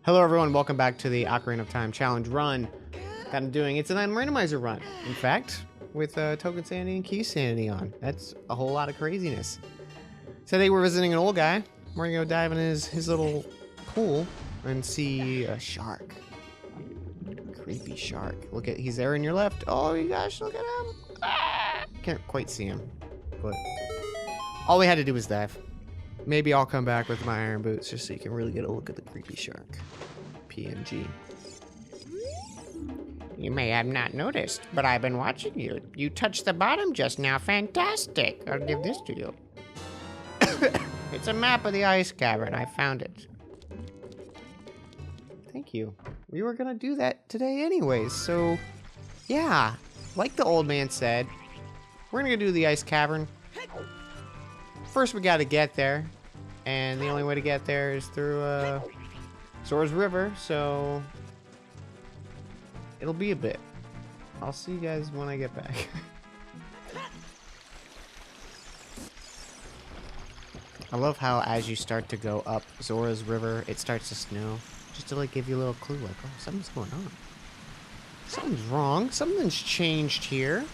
Hello everyone, welcome back to the Ocarina of Time challenge run that I'm doing. It's an randomizer run, in fact, with token sanity and key sanity on. That's a whole lot of craziness. Today we're visiting an old guy. We're gonna go dive in his little pool and see a shark. Creepy shark. Look at, he's there in your left. Oh my gosh, look at him. Ah! Can't quite see him, but all we had to do was dive. Maybe I'll come back with my iron boots just so you can really get a look at the creepy shark. PNG. You may have not noticed, but I've been watching you. You touched the bottom just now. Fantastic. I'll give this to you. It's a map of the ice cavern. I found it. Thank you. We were gonna do that today anyways, so yeah. Like the old man said, we're gonna go do the ice cavern. First we gotta get there, and the only way to get there is through Zora's River, so it'll be a bit. I'll see you guys when I get back. I love how as you start to go up Zora's River, it starts to snow, just to like give you a little clue, like, oh, something's going on. Something's wrong. Something's changed here.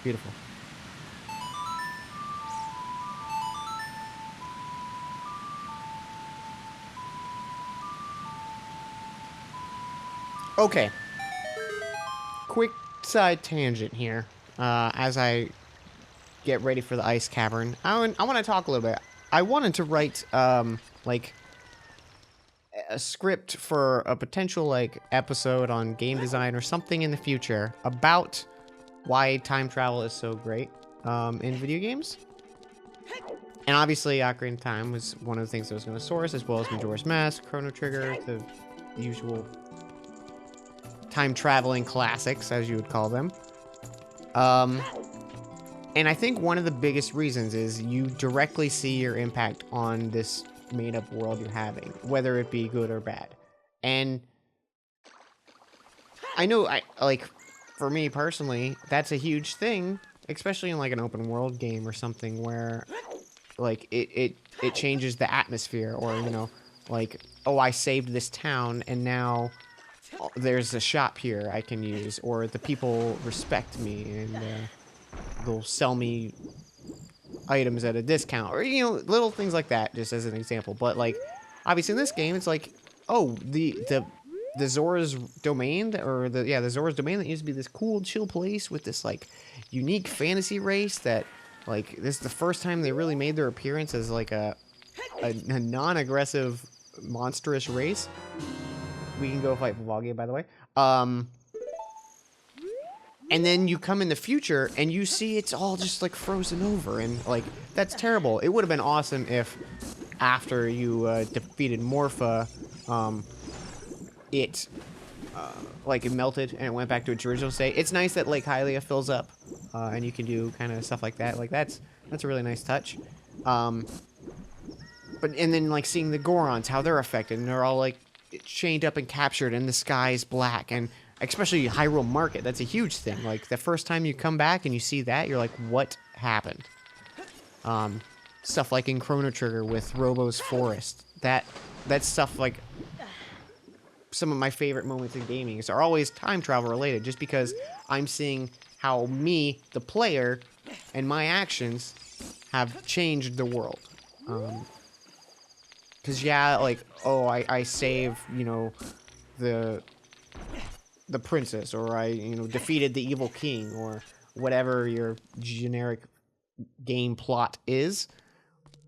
Beautiful. Okay. Quick side tangent here. As I get ready for the ice cavern, I want to talk a little bit. I wanted to write like a script for a potential like episode on game design or something in the future about why time travel is so great in video games. And obviously Ocarina of Time was one of the things that was going to source, as well as Majora's Mask, Chrono Trigger, the usual time traveling classics, as you would call them. And I think one of the biggest reasons is you directly see your impact on this made-up world you're having, whether it be good or bad. And I know, like, for me personally, that's a huge thing, especially in like an open world game or something where like it changes the atmosphere, or you know, like, oh, I saved this town and now there's a shop here I can use, or the people respect me and they'll sell me items at a discount, or you know, little things like that, just as an example. But like, obviously in this game, it's like, oh, the Zora's domain, or the Zora's domain that used to be this cool, chill place with this like unique fantasy race that like this is the first time they really made their appearance as like a non-aggressive, monstrous race. We can go fight Volvagia, by the way. And then you come in the future and you see it's all just like frozen over, and like that's terrible. It would have been awesome if after you defeated Morpha, like it melted and it went back to its original state. It's nice that Lake Hylia fills up, and you can do kind of stuff like that. Like that's a really nice touch. And then like seeing the Gorons, how they're affected, and they're all like chained up and captured, and the sky is black, and especially Hyrule Market, that's a huge thing. Like the first time you come back and you see that, you're like, what happened? Stuff like in Chrono Trigger with Robo's Forest. That's stuff like some of my favorite moments in gaming are always time travel related, just because I'm seeing how me, the player, and my actions have changed the world. Cause yeah, like, oh, I save, you know, the princess, or I, you know, defeated the evil king, or whatever your generic game plot is.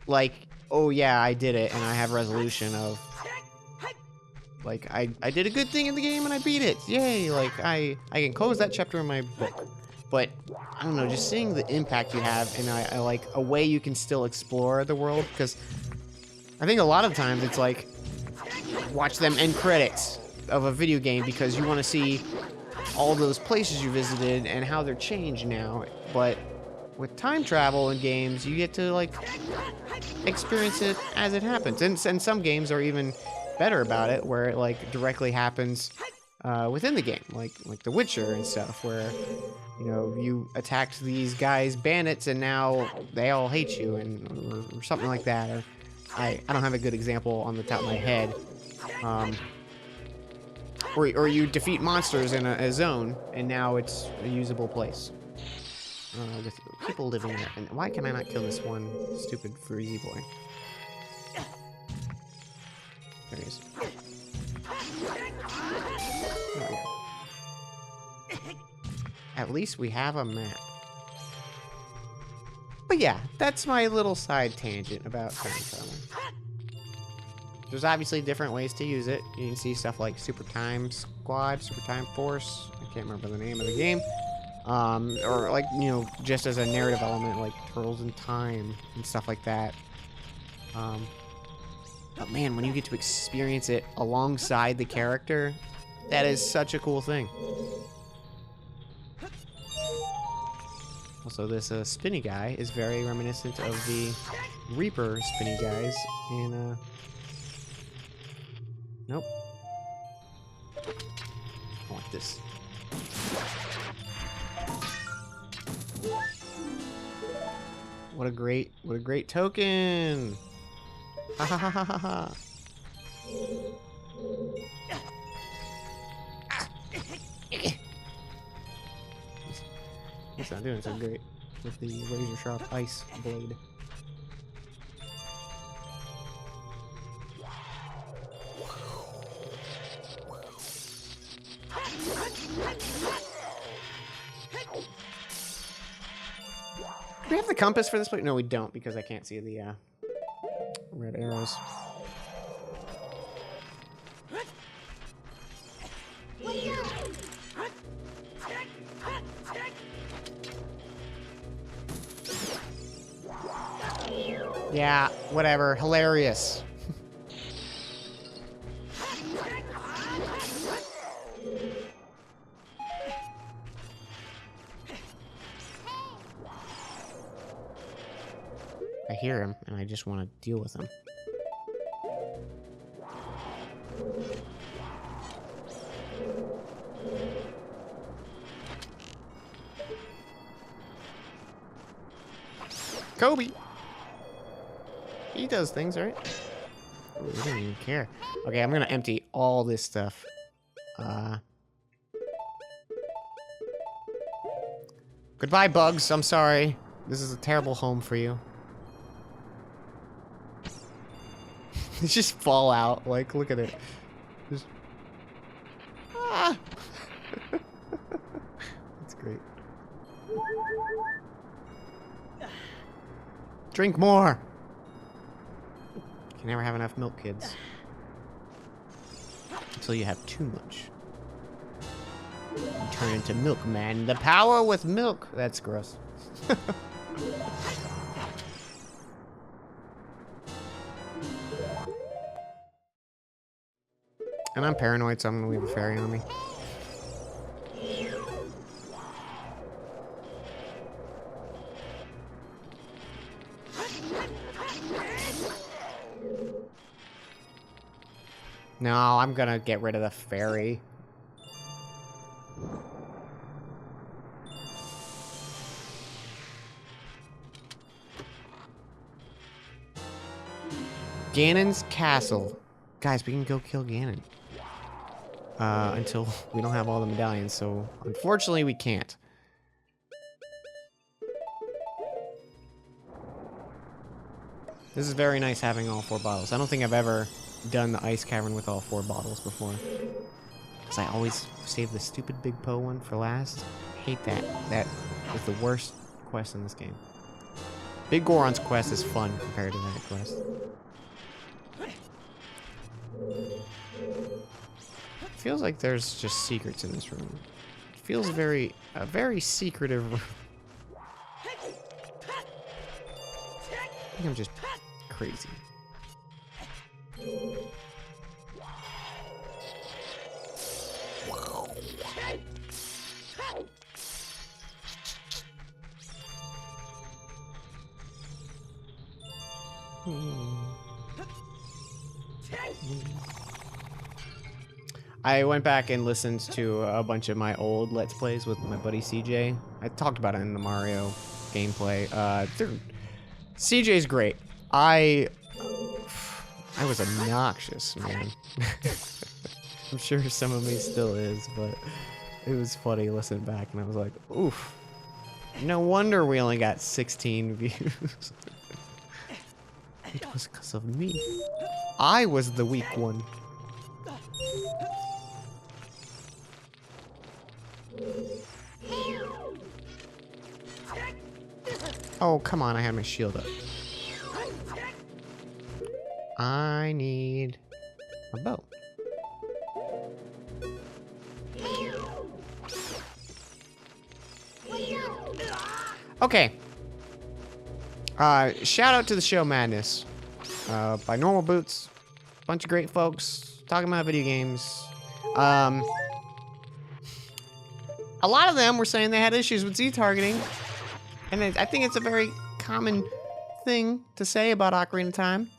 Like, oh yeah, I did it, and I have resolution of, like, I did a good thing in the game and I beat it. Yay, like, I can close that chapter in my book. But, I don't know, just seeing the impact you have, and I like a way you can still explore the world, because I think a lot of times it's like, watch them end credits of a video game because you want to see all those places you visited and how they're changed now. But with time travel in games, you get to like experience it as it happens. And some games are even better about it, where it like directly happens within the game, like The Witcher and stuff, where you know you attacked these guys bandits and now they all hate you, and or something like that. Or I don't have a good example on the top of my head. Or you defeat monsters in a zone, and now it's a usable place. With people living there. And why can I not kill this one stupid freezy boy? There he is. There we go. At least we have a map. But yeah, that's my little side tangent about time travel. There's obviously different ways to use it. You can see stuff like Super Time Squad, Super Time Force. I can't remember the name of the game. Or like, you know, just as a narrative element, like Turtles in Time and stuff like that. But man, when you get to experience it alongside the character, that is such a cool thing. Also, this spinny guy is very reminiscent of the Reaper spinny guys in, nope. I want this. What a great token! Ha ha ha ha ha ha! It's not doing so great with the razor sharp ice blade. Do we have the compass for this place? No, we don't, because I can't see the red arrows. Yeah, whatever. Hilarious. I hear him, and I just want to deal with him. Kobe! He does things, right? Ooh, he doesn't even care. Okay, I'm gonna empty all this stuff. Goodbye, bugs. I'm sorry. This is a terrible home for you. They just fall out. Like, look at it. Just... Ah! That's great. Drink more! You can never have enough milk, kids. Until you have too much. You turn into Milkman. The power with milk! That's gross. And I'm paranoid, so I'm gonna leave a fairy on me. No, I'm gonna get rid of the fairy. Ganon's castle. Guys, we can go kill Ganon. Until we don't have all the medallions, so unfortunately we can't. This is very nice having all 4 bottles. I don't think I've ever done the ice cavern with all 4 bottles before. Because I always save the stupid Big Poe one for last. I hate that. That is the worst quest in this game. Big Goron's quest is fun compared to that quest. Feels like there's just secrets in this room. It feels very secretive room. I think I'm just crazy. I went back and listened to a bunch of my old Let's Plays with my buddy CJ. I talked about it in the Mario gameplay. CJ's great. I I was obnoxious, man. I'm sure some of me still is, but it was funny listening back, and I was like, oof. No wonder we only got 16 views. It was because of me. I was the weak one. Oh, come on, I had my shield up. I need a bow. Okay. Shout out to the show Madness. By Normal Boots. Bunch of great folks talking about video games. A lot of them were saying they had issues with Z-targeting. And I think it's a very common thing to say about Ocarina of Time.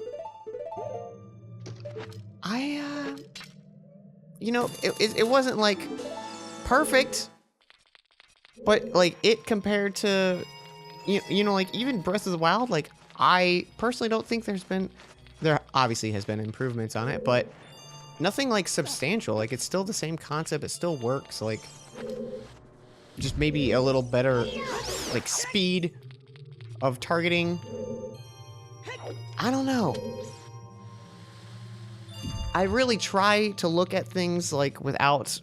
You know, it wasn't, like, perfect. But, like, it compared to, you know, like, even Breath of the Wild, like, I personally don't think there obviously has been improvements on it, but nothing, like, substantial. Like, it's still the same concept. It still works, like, just maybe a little better, like, speed of targeting. I don't know. I really try to look at things, like, without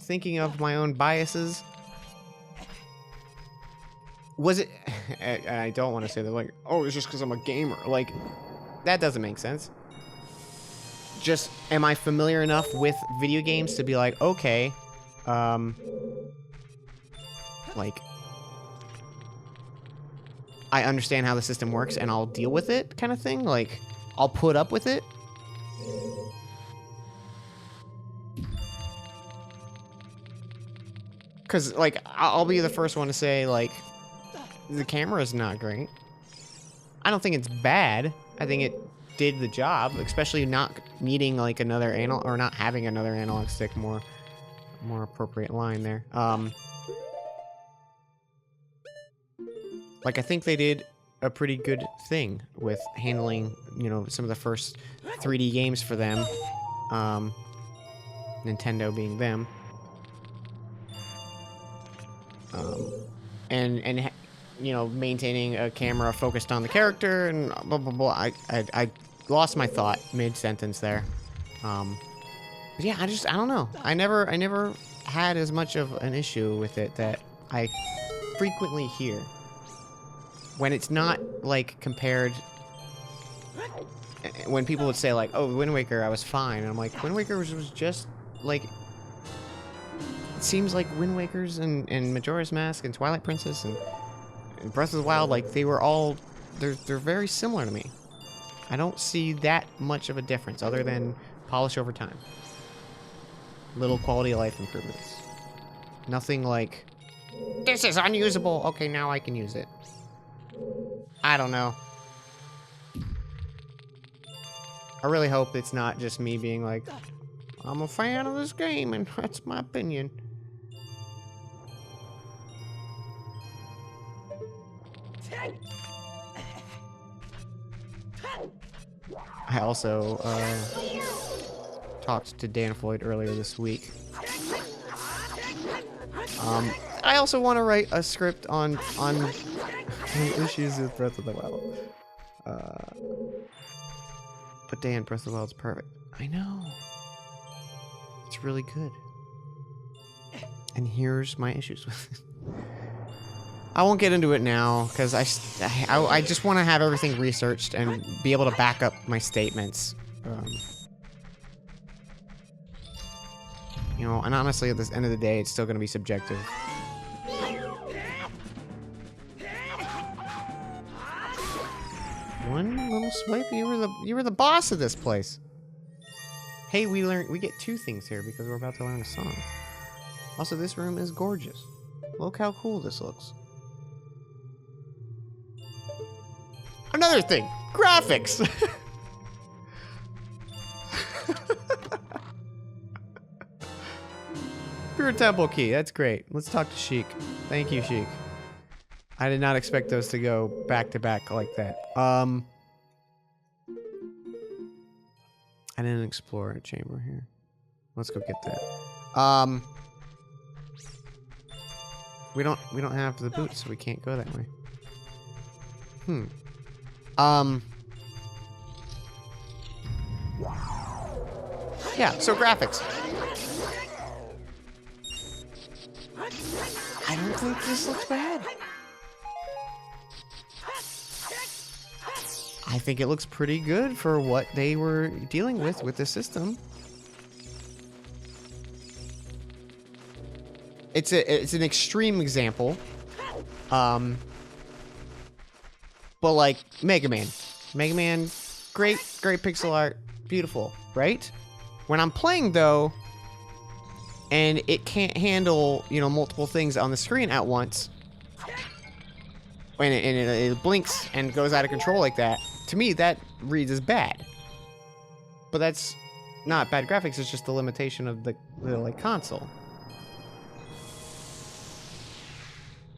thinking of my own biases. Was it... I don't want to say that, like, oh, it's just because I'm a gamer. Like, that doesn't make sense. Just, am I familiar enough with video games to be like, okay, like, I understand how the system works and I'll deal with it, kind of thing? Like, I'll put up with it? Because, like, I'll be the first one to say, like, the camera's not great. I don't think it's bad. I think it did the job, especially not needing, like, another analog, or not having another analog stick, more appropriate line there. Like, I think they did a pretty good thing with handling, you know, some of the first 3D games for them. Nintendo being them. And you know, maintaining a camera focused on the character and blah blah blah. I lost my thought mid-sentence there. But yeah, I don't know. I never had as much of an issue with it that I frequently hear. When it's not, like, compared... When people would say, like, oh, Wind Waker, I was fine. And I'm like, Wind Waker was just, like... It seems like Wind Wakers and Majora's Mask and Twilight Princess and Breath of the Wild, like, they were all... They're very similar to me. I don't see that much of a difference, other than polish over time. Little quality of life improvements. Nothing like, this is unusable. Okay, now I can use it. I don't know. I really hope it's not just me being like, I'm a fan of this game and that's my opinion. I also talked to Dan Floyd earlier this week. I also want to write a script on issues with Breath of the Wild. But Dan, Breath of the Wild's perfect. I know. It's really good. And here's my issues with it. I won't get into it now, because I just want to have everything researched and be able to back up my statements. You know, and honestly, at the end of the day, it's still going to be subjective. One little swipe, you were the boss of this place. Hey, we get 2 things here because we're about to learn a song. Also, this room is gorgeous. Look how cool this looks. Another thing, graphics. Pure Temple Key, that's great. Let's talk to Sheik. Thank you, Sheik. I did not expect those to go back to back like that. I didn't explore a chamber here. Let's go get that. We don't have the boots, so we can't go that way. Yeah, so graphics. I don't think this looks bad. I think it looks pretty good for what they were dealing with the system. It's an extreme example. But like Mega Man, great pixel art, beautiful, right? When I'm playing though, and it can't handle, you know, multiple things on the screen at once, and it blinks and goes out of control like that, to me that reads as bad. But that's not bad graphics, it's just the limitation of the like console.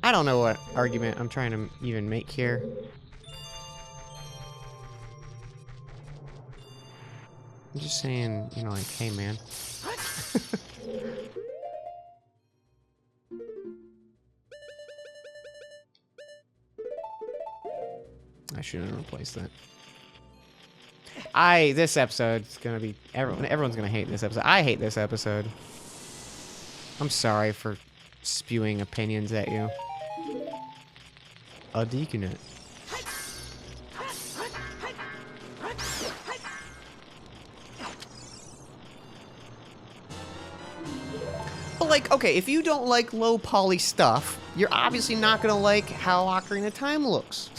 I don't know what argument I'm trying to even make here. I'm just saying, you know, like, hey man. I shouldn't replace that. This episode's gonna be, everyone's gonna hate this episode. I hate this episode. I'm sorry for spewing opinions at you. A deaconate. But like, okay, if you don't like low poly stuff, you're obviously not gonna like how Ocarina of Time looks.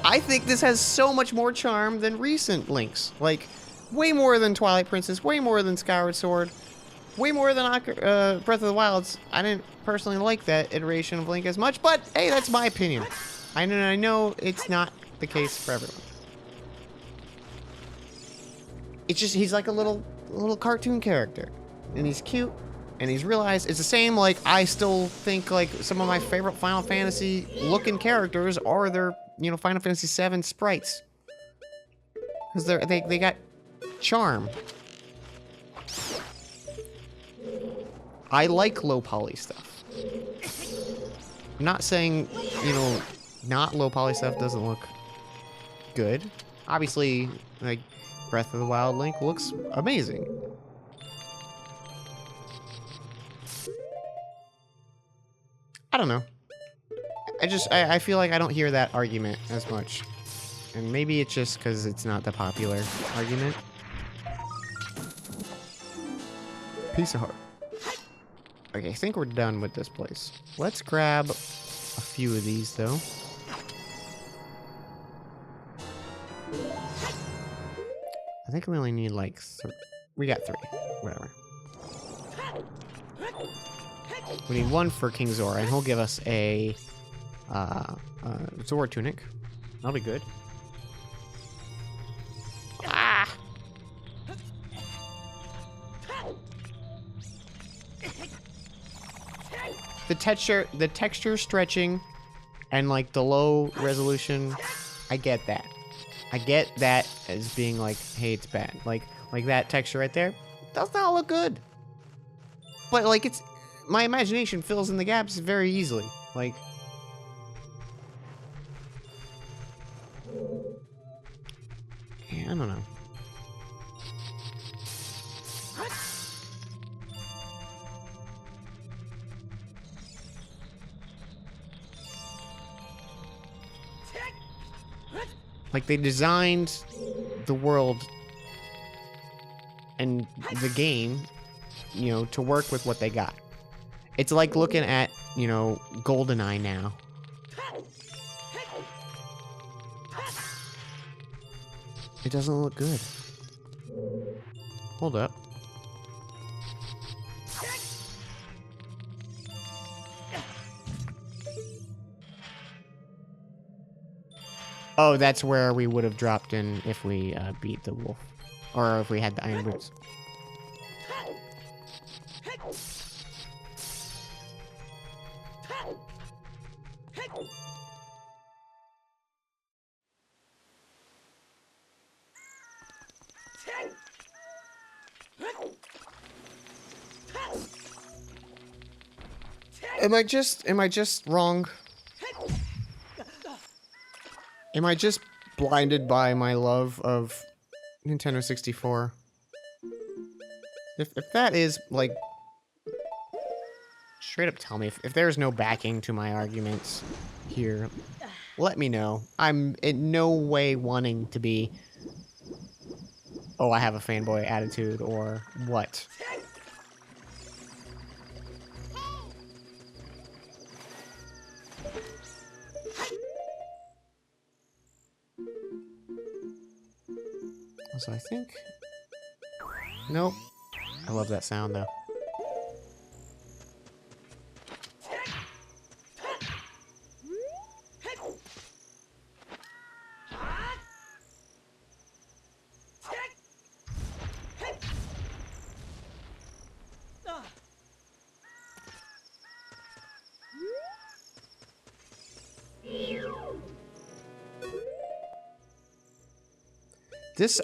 I think this has so much more charm than recent Links. Like, way more than Twilight Princess, way more than Skyward Sword, way more than Breath of the Wilds. I didn't personally like that iteration of Link as much, but hey, that's my opinion. I know it's not the case for everyone. It's just, he's like a little cartoon character. And he's cute, and he's realized it's the same, like, I still think, like, some of my favorite Final Fantasy looking characters are their, you know, Final Fantasy VII sprites. Because they got charm. I like low poly stuff. I'm not saying, you know, not low poly stuff doesn't look good. Obviously, like, Breath of the Wild Link looks amazing. I don't know. I feel like I don't hear that argument as much. And maybe it's just because it's not the popular argument. Piece of heart. Okay, I think we're done with this place. Let's grab a few of these, though. I think we only need, like, we got 3. Whatever. We need 1 for King Zora, and he'll give us a Zora tunic. That'll be good. Ah! The texture stretching, and like the low resolution, I get that. I get that as being like, hey, it's bad. Like that texture right there does not look good. But like it's. My imagination fills in the gaps very easily. Like, yeah, I don't know. Like, they designed the world and the game, you know, to work with what they got. It's like looking at, you know, GoldenEye now. It doesn't look good. Hold up. Oh, that's where we would have dropped in if we beat the wolf. Or if we had the iron boots. Am I just wrong? Am I just blinded by my love of Nintendo 64? If that is, like, straight up tell me. If there's no backing to my arguments here, let me know. I'm in no way wanting to be, oh, I have a fanboy attitude, or what. So I think... Nope. I love that sound, though. This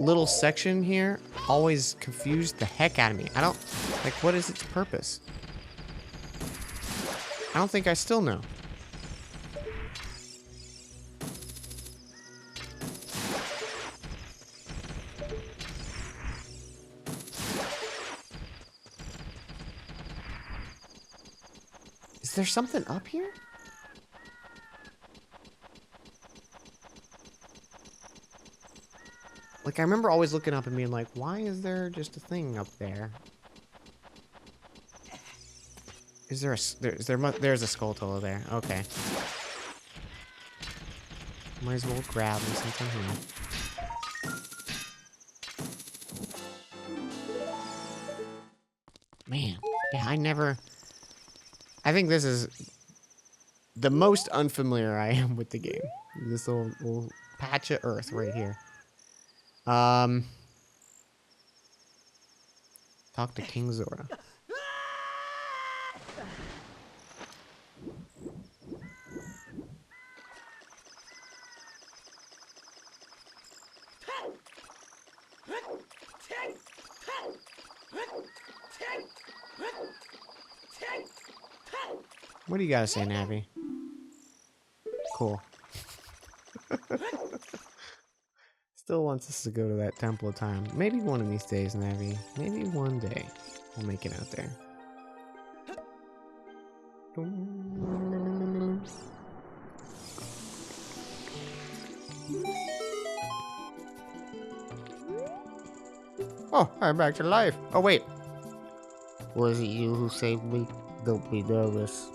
little section here always confused the heck out of me. I don't... Like, what is its purpose? I don't think I still know. Is there something up here? Like, I remember always looking up and being like, why is there just a thing up there? Is there a... there's a Skulltula there. Okay. Might as well grab me something here. Man. Yeah, I think this is the most unfamiliar I am with the game. This little patch of earth right here. Talk to King Zora. What do you gotta say, Navi? Cool. Still wants us to go to that Temple of Time. Maybe one of these days, Navi. Maybe one day we'll make it out there. Oh, I'm back to life. Oh, wait. Was it you who saved me? Don't be nervous.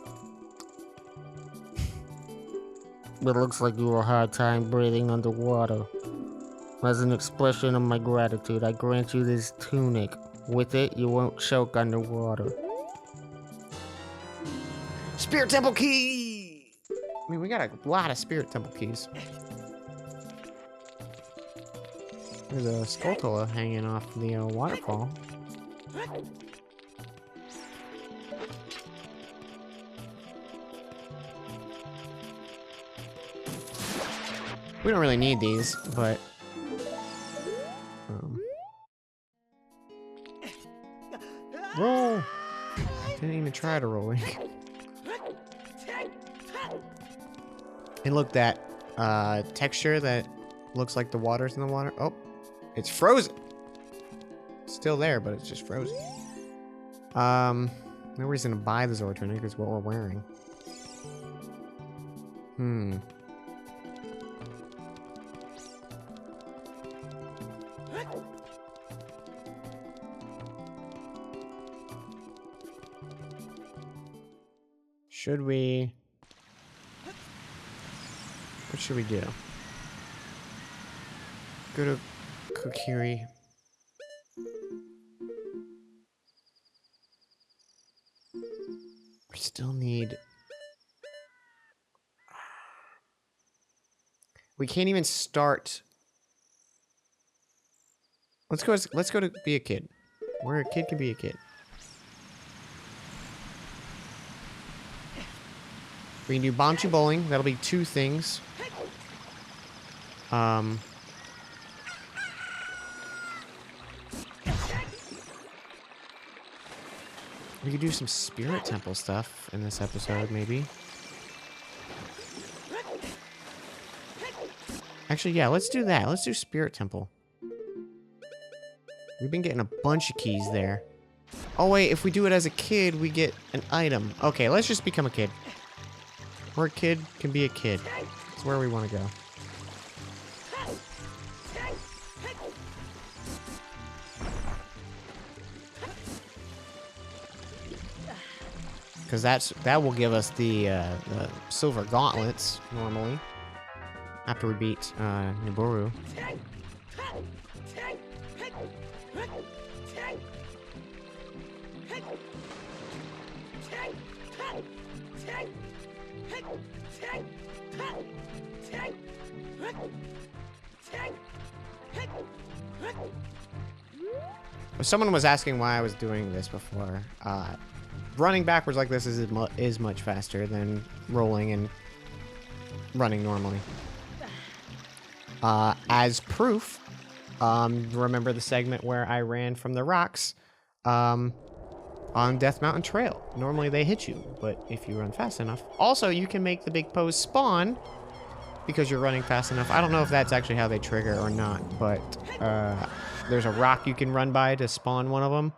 It looks like you have a hard time breathing underwater. As an expression of my gratitude, I grant you this tunic. With it, you won't choke underwater. Spirit Temple Key! I mean, we got a lot of Spirit Temple Keys. There's a Skulltula hanging off the waterfall. We don't really need these, but... Roll! Didn't even try to roll. And look, that texture that looks like the water's in the water. Oh, it's frozen. It's still there, but it's just frozen. No reason to buy the Zora tunic is what we're wearing. Should we... What should we do? Go to Kokiri. We still need... We can't even start... Let's go to be a kid. Where a kid can be a kid. We can do Bombchu bowling. That'll be 2 things. We could do some spirit temple stuff in this episode, maybe. Actually, yeah, let's do that. Let's do spirit temple. We've been getting a bunch of keys there. Oh, wait, if we do it as a kid, we get an item. Okay, let's just become a kid. Where a kid can be a kid. It's where we want to go. Because that will give us the silver gauntlets, normally. After we beat Nibiru. Someone was asking why I was doing this before. Running backwards like this is much faster than rolling and running normally. As proof, remember the segment where I ran from the rocks on Death Mountain Trail. Normally they hit you, but if you run fast enough. Also, you can make the big pose spawn because you're running fast enough. I don't know if that's actually how they trigger or not, but there's a rock you can run by to spawn one of them.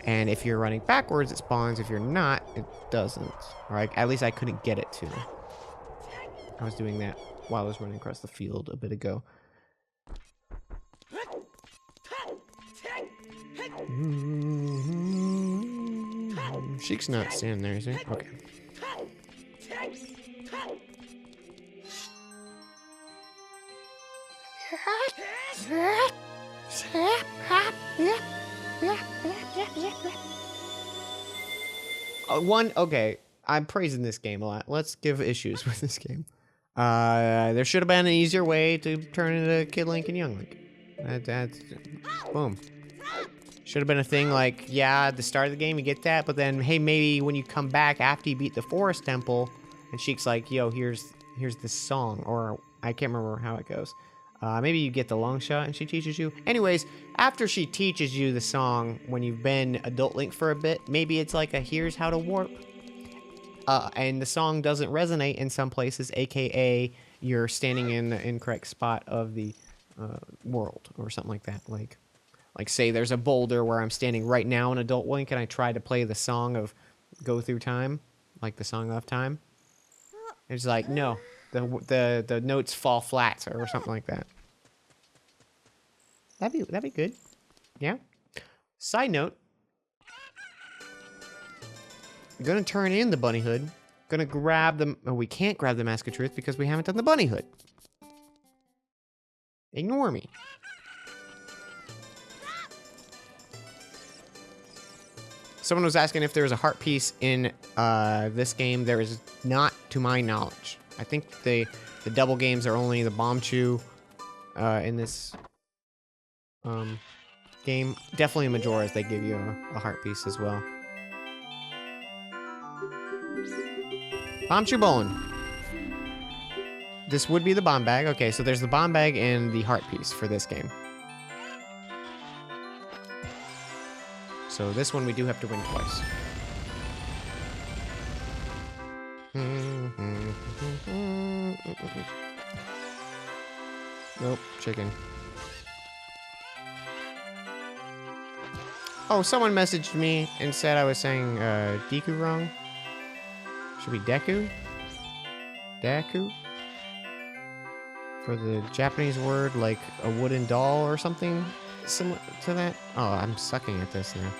And if you're running backwards, it spawns. If you're not, it doesn't. Or at least I couldn't get it to. I was doing that while I was running across the field a bit ago. Sheik's not standing there, is he? Okay. Okay, I'm praising this game a lot. Let's give issues with this game. There should have been an easier way to turn into Kid Link and Young Link. That's boom. Should have been a thing like, yeah, at the start of the game you get that, but then, hey, maybe when you come back after you beat the Forest Temple, and Sheik's like, yo, here's this song, or I can't remember how it goes. Maybe you get the long shot and she teaches you. Anyways, after she teaches you the song, when you've been Adult Link for a bit, maybe it's like a here's how to warp. And the song doesn't resonate in some places, aka you're standing in the incorrect spot of the world or something like that. Like say there's a boulder where I'm standing right now in Adult Link and I try to play the song of Go Through Time, like the song of time. It's like, no, the notes fall flat or something like that. That'd be good. Yeah. Side note. Gonna turn in the bunny hood. Gonna grab the... Oh, we can't grab the Mask of Truth because we haven't done the bunny hood. Ignore me. Someone was asking if there was a heart piece in this game. There is not, to my knowledge. I think the double games are only the Bombchu in this game. Definitely in Majora's they give you a heart piece as well. Bombchu Bowling. This would be the bomb bag. Okay, so there's the bomb bag and the heart piece for this game. So this one we do have to win twice. Nope, chicken. Oh, someone messaged me and said I was saying Deku wrong. Should be Deku? Deku? For the Japanese word, like a wooden doll or something similar to that. Oh, I'm sucking at this now.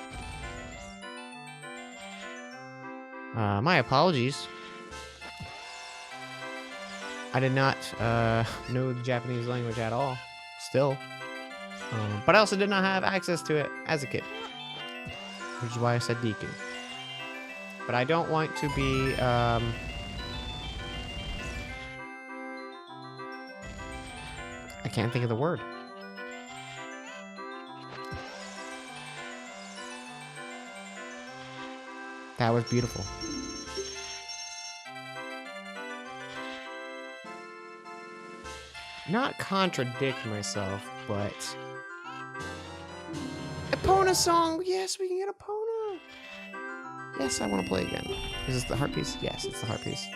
My apologies. I did not know the Japanese language at all, still. But I also did not have access to it as a kid. Which is why I said Deku. But I don't want to be, I can't think of the word. That was beautiful. Not contradict myself, but... Epona song! Yes, we can get Epona! Yes, I want to play again. Is this the heart piece? Yes, it's the heart piece.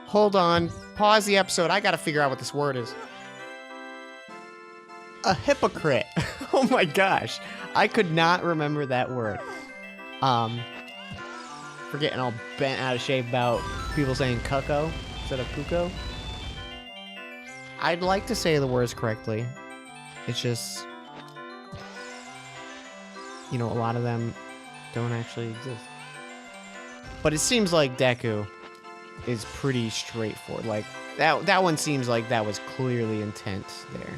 Hold on. Pause the episode. I gotta figure out what this word is. A hypocrite. Oh my gosh. I could not remember that word. We're getting all bent out of shape about people saying cucko instead of cuckoo. I'd like to say the words correctly. It's just, you know, a lot of them don't actually exist. But it seems like Deku is pretty straightforward. Like, that one seems like that was clearly intent there.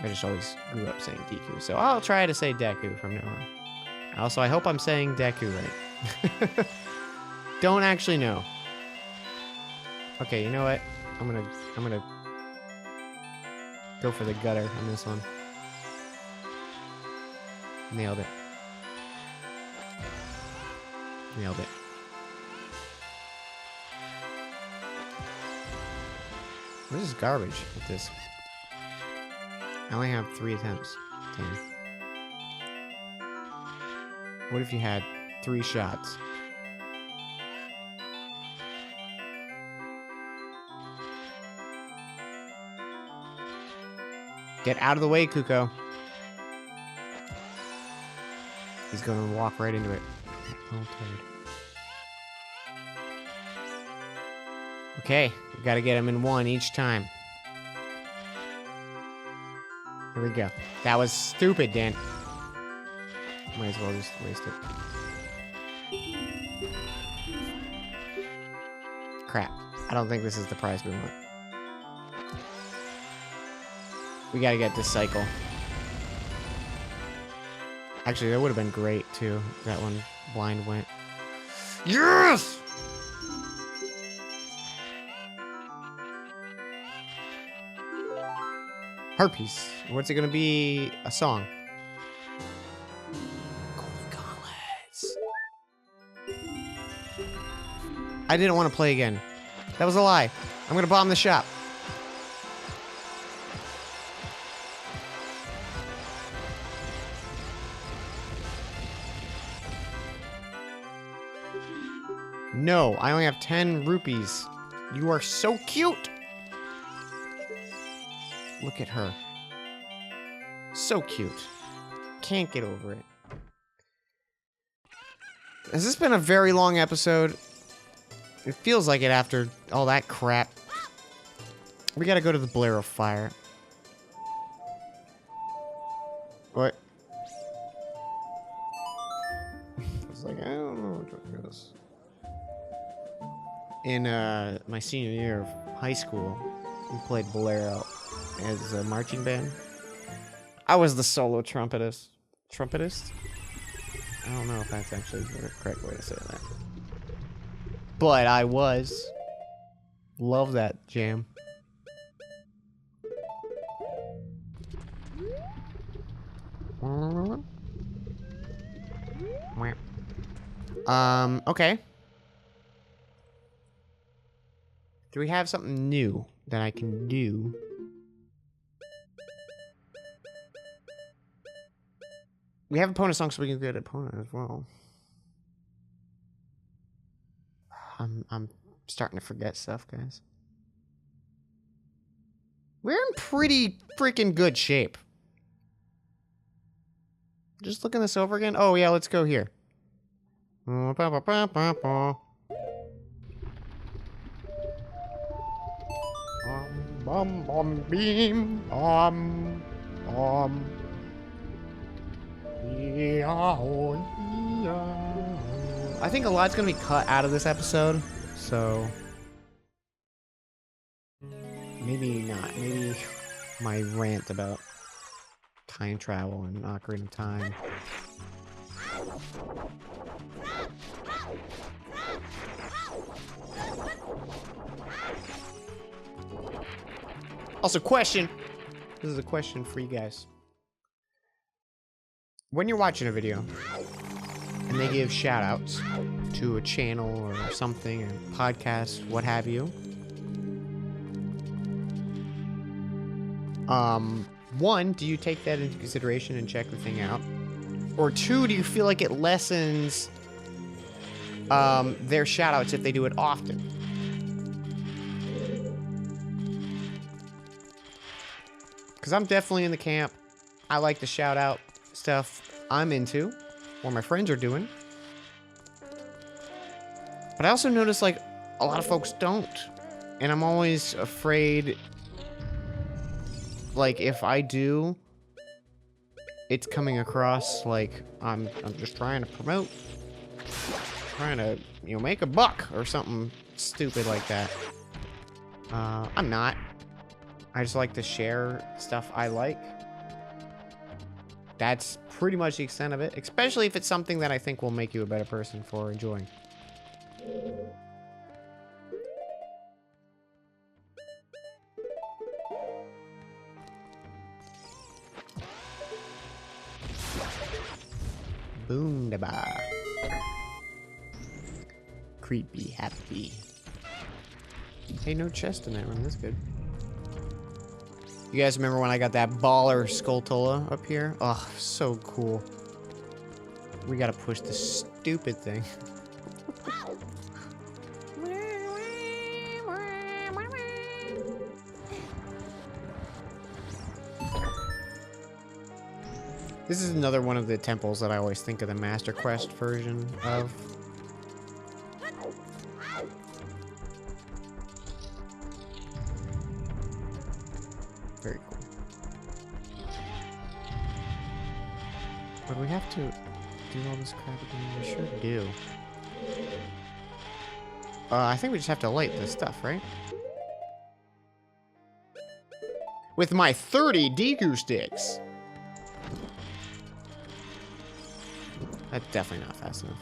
I just always grew up saying Deku, so I'll try to say Deku from now on. Also, I hope I'm saying Deku right. Don't actually know. Okay, you know what? I'm gonna go for the gutter on this one. Nailed it. Nailed it. This is garbage with this. I only have 3 attempts. Damn. What if you had 3 shots? Get out of the way, Kuko. He's gonna walk right into it. Okay, we gotta get him in 1 each time. Here we go. That was stupid, Dan. Might as well just waste it. Crap. I don't think this is the prize we want. We gotta get this cycle. Actually, that would have been great, too. That one blind went. Yes! Harpies. What's it gonna be? A song. Golden gauntlets. I didn't want to play again. That was a lie. I'm gonna bomb the shop. No, I only have 10 rupees. You are so cute. Look at her. So cute. Can't get over it. Has this been a very long episode? It feels like it after all that crap. We gotta go to the Blare of Fire. What? I was like, I don't know what it is. In my senior year of high school, we played Bolero as a marching band. I was the solo trumpetist. Trumpetist? I don't know if that's actually the correct way to say that. But I was. Love that jam. Okay. Do we have something new that I can do? We have a opponent song, so we can get an opponent as well. I'm starting to forget stuff, guys. We're in pretty freaking good shape. Just looking this over again. Oh yeah, let's go here. Beam. I think a lot's gonna be cut out of this episode, so maybe not. Maybe my rant about time travel and Ocarina of Time. Also, question. This is a question for you guys. When you're watching a video and they give shout outs to a channel or something, a podcast, what have you, one, do you take that into consideration and check the thing out? Or two, do you feel like it lessens their shoutouts if they do it often? Because I'm definitely in the camp. I like the shout out stuff I'm into, or my friends are doing. But I also notice, like, a lot of folks don't. And I'm always afraid, like, if I do, it's coming across like I'm just trying to promote, trying to, you know, make a buck or something stupid like that. I'm not. I just like to share stuff I like. That's pretty much the extent of it, especially if it's something that I think will make you a better person for enjoying. Boom da ba. Creepy happy. Hey, no chest in that one. That's good. You guys remember when I got that baller Skulltula up here? Oh, so cool. We gotta push this stupid thing. This is another one of the temples that I always think of the Master Quest version of. Very cool. But we have to do all this crap again? We sure do. I think we just have to light this stuff, right? With my 30 Deku sticks! That's definitely not fast enough.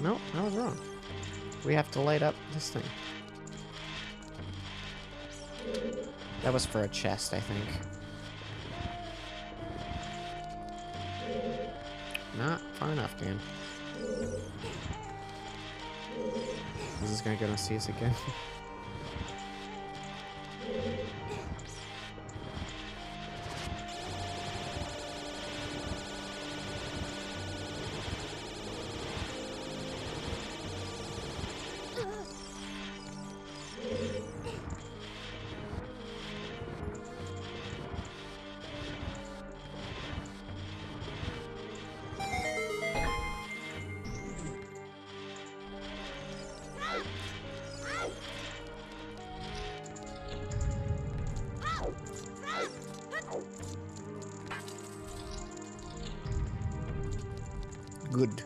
Nope, I was wrong. We have to light up this thing. That was for a chest, I think. Not far enough, Dan. Is this gonna see us again? Good.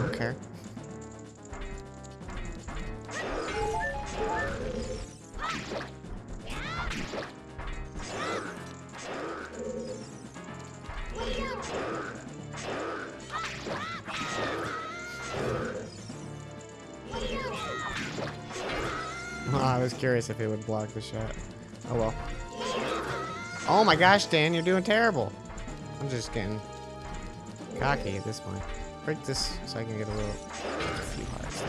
Okay. I was curious if it would block the shot. Oh well. Oh my gosh, Dan, you're doing terrible. I'm just getting cocky at this point. Break this so I can get a few hearts.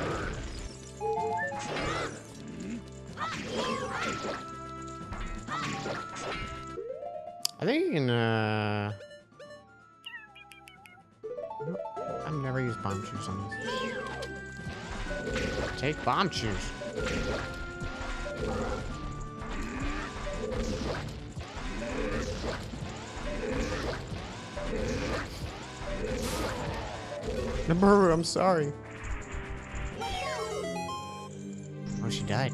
I think you can, nope, I've never used Bombchus on this. Take Bombchus. Naburu, I'm sorry. Oh, she died.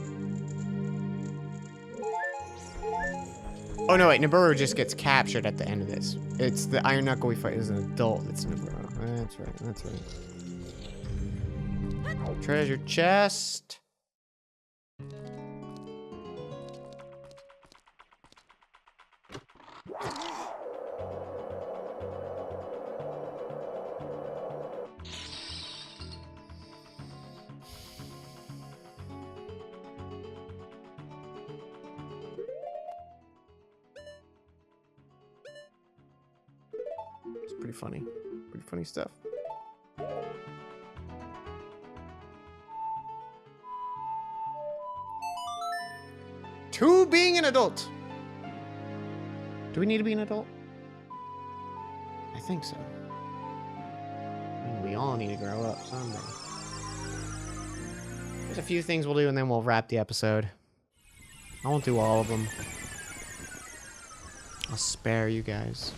Oh no, wait, Naburu just gets captured at the end of this. It's the Iron Knuckle we fight as an adult. That's Naburu. That's right, that's right. Treasure chest. Pretty funny. Pretty funny stuff. To being an adult. Do we need to be an adult? I think so. I mean, we all need to grow up someday. There's a few things we'll do and then we'll wrap the episode. I won't do all of them. I'll spare you guys.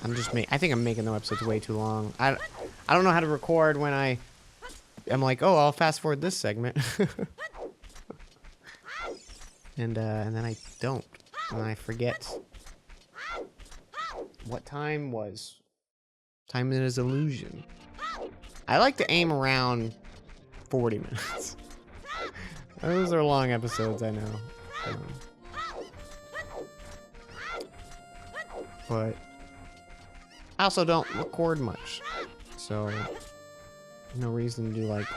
I think I'm making the episodes way too long. I don't know how to record when I'm like, oh, I'll fast forward this segment. and then I don't. And I forget what time was. Time is illusion. I like to aim around 40 minutes. Those are long episodes, I know. But I also don't record much. So no reason to do like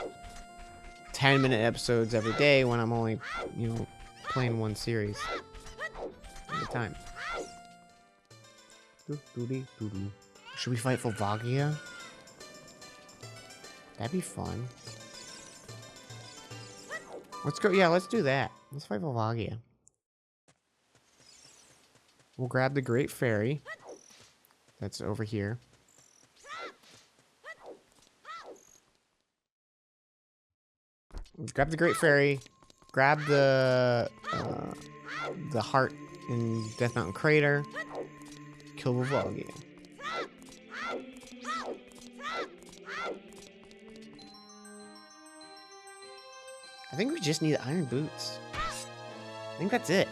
10-minute episodes every day when I'm only, you know, playing one series at a time. Should we fight Volvagia? That'd be fun. Let's go. Yeah, let's do that. Let's fight Volvagia. We'll grab the Great Fairy. That's over here. Grab the Great Fairy. Grab the heart in Death Mountain Crater. Kill Volvagia. I think we just need iron boots. I think that's it.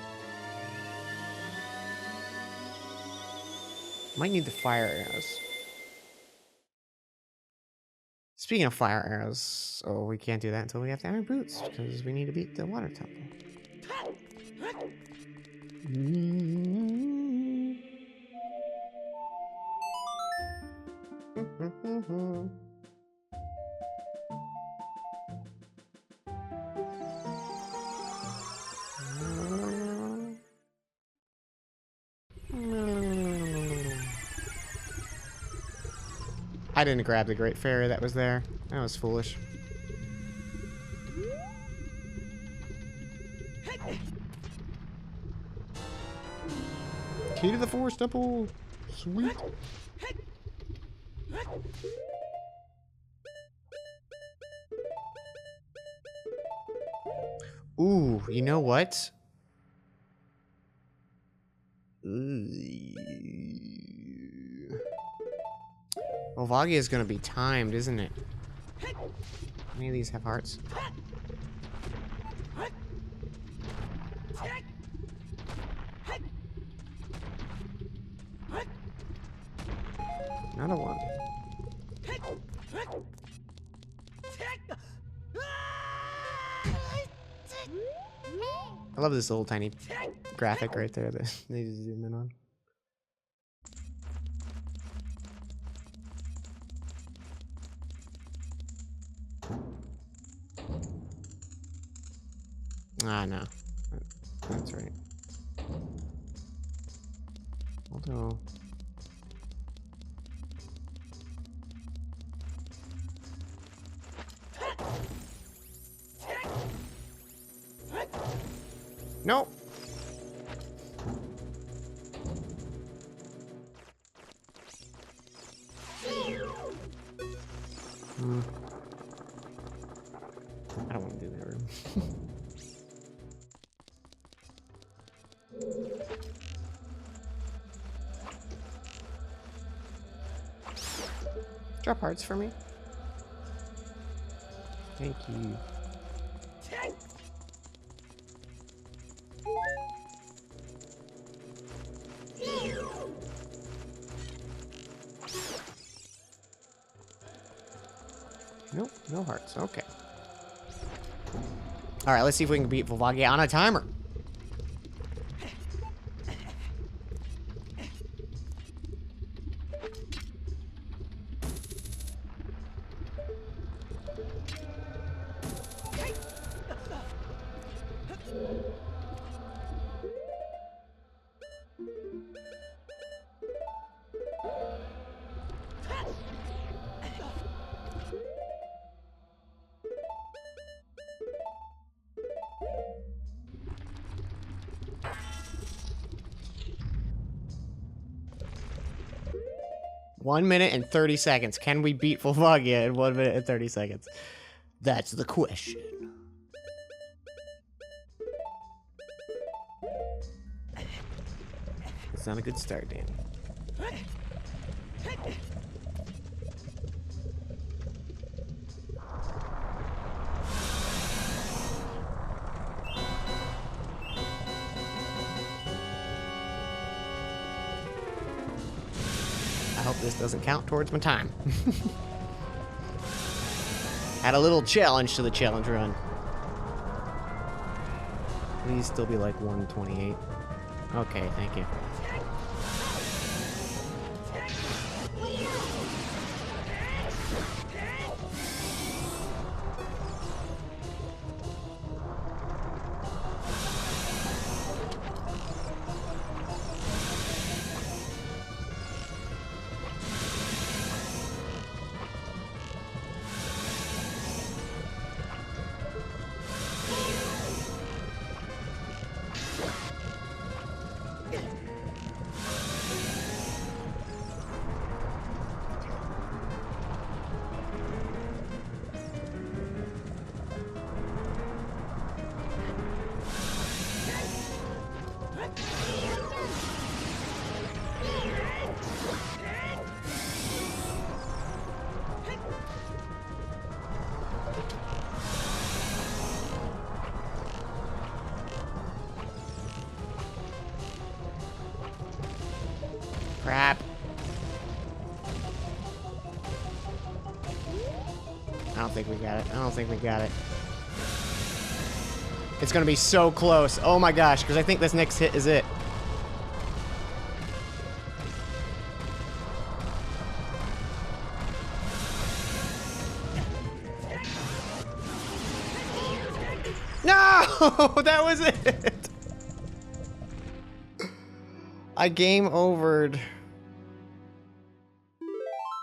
Might need the fire arrows. Speaking of fire arrows, oh, we can't do that until we have the iron boots because we need to beat the water temple. I didn't grab the Great Fairy that was there. That was foolish. Key to the Forest Temple. Sweet. Ooh, you know what? Volvagia is gonna be timed, isn't it? How many of these have hearts? Another one. I love this little tiny graphic right there that they just zoom in on. Ah, no. That's right. Although... Nope. I don't want to do that room. Drop hearts for me. Thank you. Nope, no hearts. Okay. All right, let's see if we can beat Volvagia on a timer. 1 minute and 30 seconds. Can we beat Volvagia in 1 minute and 30 seconds? That's the question. It's not a good start, Danny. I hope this doesn't count towards my time. Add a little challenge to the challenge run. Please still be like 128. Okay, thank you. Crap. I don't think we got it. I don't think we got it. It's gonna be so close. Oh my gosh, because I think this next hit is it. No! That was it! I game overed.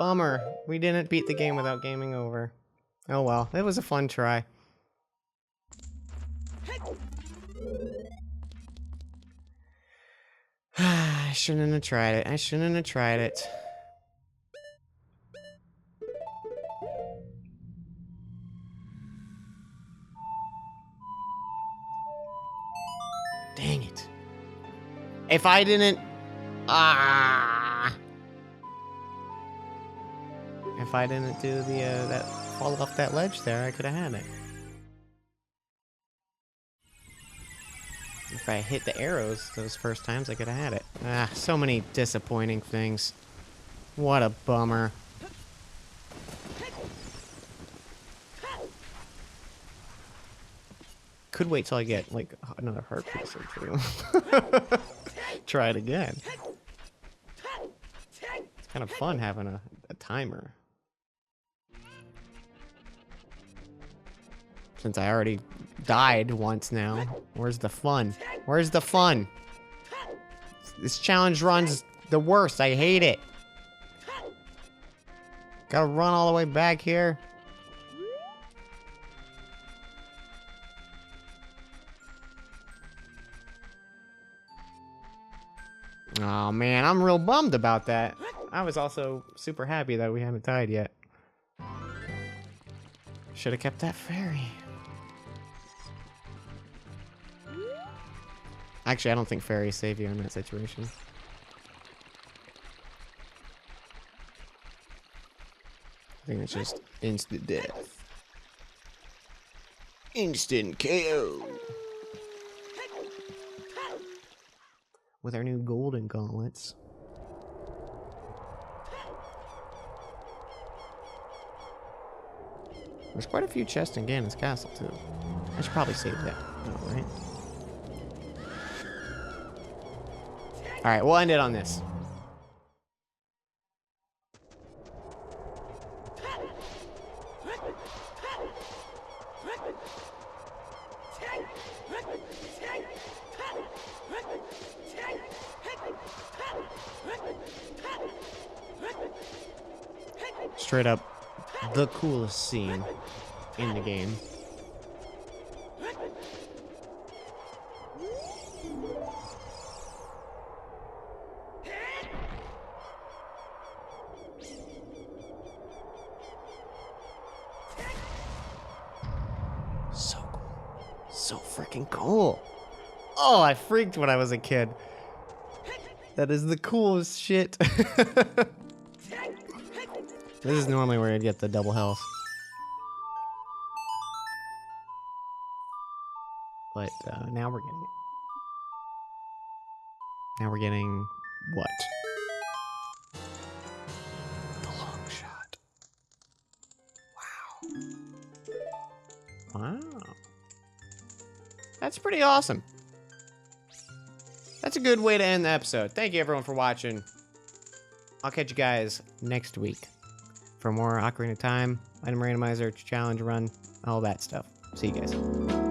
Bummer. We didn't beat the game without gaming over. Oh well, it was a fun try. I shouldn't have tried it. I shouldn't have tried it. Dang it. If I didn't... If I didn't do the, that fall off that ledge there, I could have had it. If I hit the arrows those first times, I could have had it. Ah, so many disappointing things. What a bummer. Could wait till I get, like, another heart piece or two. Try it again. It's kind of fun having a timer. Since I already died once now. Where's the fun? Where's the fun? This challenge run's the worst. I hate it. Gotta run all the way back here. Oh man, I'm real bummed about that. I was also super happy that we haven't died yet. Should have kept that fairy. Actually, I don't think fairies save you in that situation. I think it's just instant death. Instant KO. With our new golden gauntlets. There's quite a few chests in Ganon's castle, too. I should probably save that, right? Alright, we'll end it on this. Straight up, the coolest scene in the game. So freaking cool. Oh, I freaked when I was a kid. That is the coolest shit. This is normally where I'd get the double health. But now we're getting it. Now we're getting what? The long shot. Wow. Wow. That's pretty awesome. That's a good way to end the episode. Thank you everyone for watching. I'll catch you guys next week for more Ocarina of Time, item randomizer, challenge run, all that stuff. See you guys.